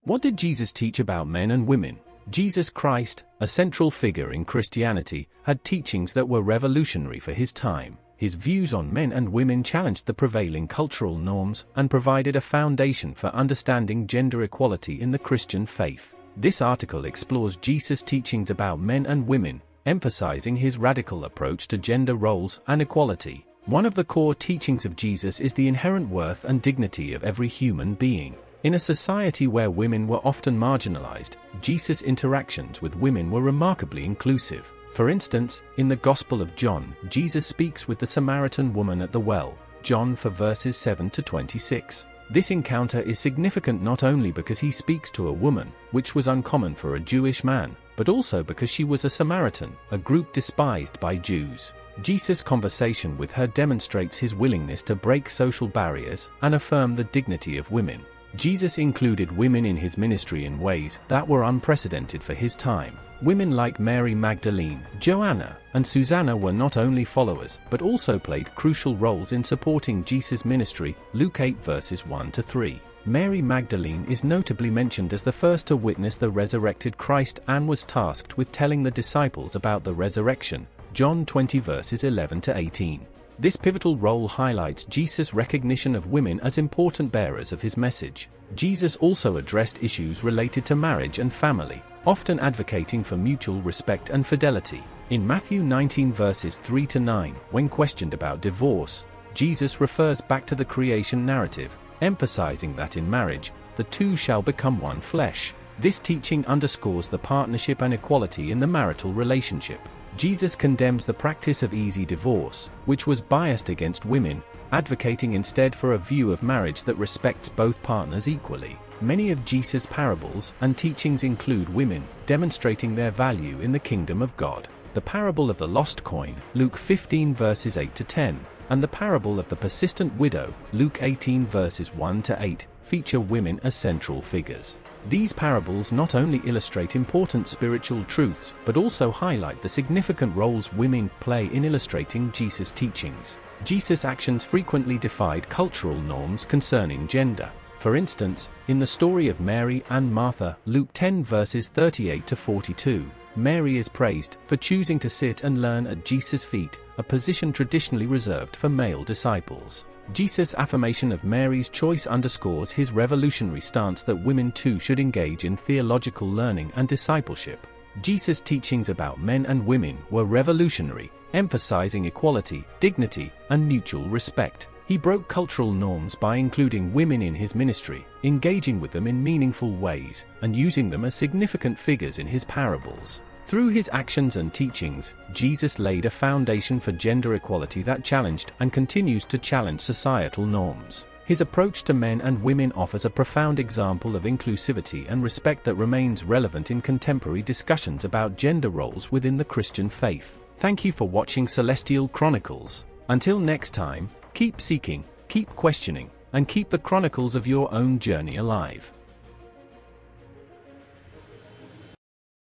What did Jesus teach about men and women? Jesus Christ, a central figure in Christianity, had teachings that were revolutionary for his time. His views on men and women challenged the prevailing cultural norms and provided a foundation for understanding gender equality in the Christian faith. This article explores Jesus' teachings about men and women, emphasizing his radical approach to gender roles and equality. One of the core teachings of Jesus is the inherent worth and dignity of every human being. In a society where women were often marginalized, Jesus' interactions with women were remarkably inclusive. For instance, in the Gospel of John, Jesus speaks with the Samaritan woman at the well, John 4 verses 7 to 26. This encounter is significant not only because he speaks to a woman, which was uncommon for a Jewish man, but also because she was a Samaritan, a group despised by Jews. Jesus' conversation with her demonstrates his willingness to break social barriers and affirm the dignity of women. Jesus included women in his ministry in ways that were unprecedented for his time. Women like Mary Magdalene, Joanna, and Susanna were not only followers but also played crucial roles in supporting Jesus' ministry, Luke 8 verses 1 to 3. Mary Magdalene is notably mentioned as the first to witness the resurrected Christ and was tasked with telling the disciples about the resurrection, John 20 verses 11 to 18. This pivotal role highlights Jesus' recognition of women as important bearers of his message. Jesus also addressed issues related to marriage and family, often advocating for mutual respect and fidelity. In Matthew 19 verses 3 to 9, when questioned about divorce, Jesus refers back to the creation narrative, emphasizing that in marriage, the two shall become one flesh. This teaching underscores the partnership and equality in the marital relationship. Jesus condemns the practice of easy divorce, which was biased against women, advocating instead for a view of marriage that respects both partners equally. Many of Jesus' parables and teachings include women, demonstrating their value in the kingdom of God. The parable of the lost coin, Luke 15 verses 8 to 10, and the parable of the persistent widow, Luke 18 verses 1 to 8, feature women as central figures. These parables not only illustrate important spiritual truths, but also highlight the significant roles women play in illustrating Jesus' teachings. Jesus' actions frequently defied cultural norms concerning gender. For instance, in the story of Mary and Martha, Luke 10 verses 38 to 42, Mary is praised for choosing to sit and learn at Jesus' feet, a position traditionally reserved for male disciples. Jesus' affirmation of Mary's choice underscores his revolutionary stance that women too should engage in theological learning and discipleship. Jesus' teachings about men and women were revolutionary, emphasizing equality, dignity, and mutual respect. He broke cultural norms by including women in his ministry, engaging with them in meaningful ways, and using them as significant figures in his parables. Through his actions and teachings, Jesus laid a foundation for gender equality that challenged and continues to challenge societal norms. His approach to men and women offers a profound example of inclusivity and respect that remains relevant in contemporary discussions about gender roles within the Christian faith. Thank you for watching Celestial Chronicles. Until next time, keep seeking, keep questioning, and keep the chronicles of your own journey alive.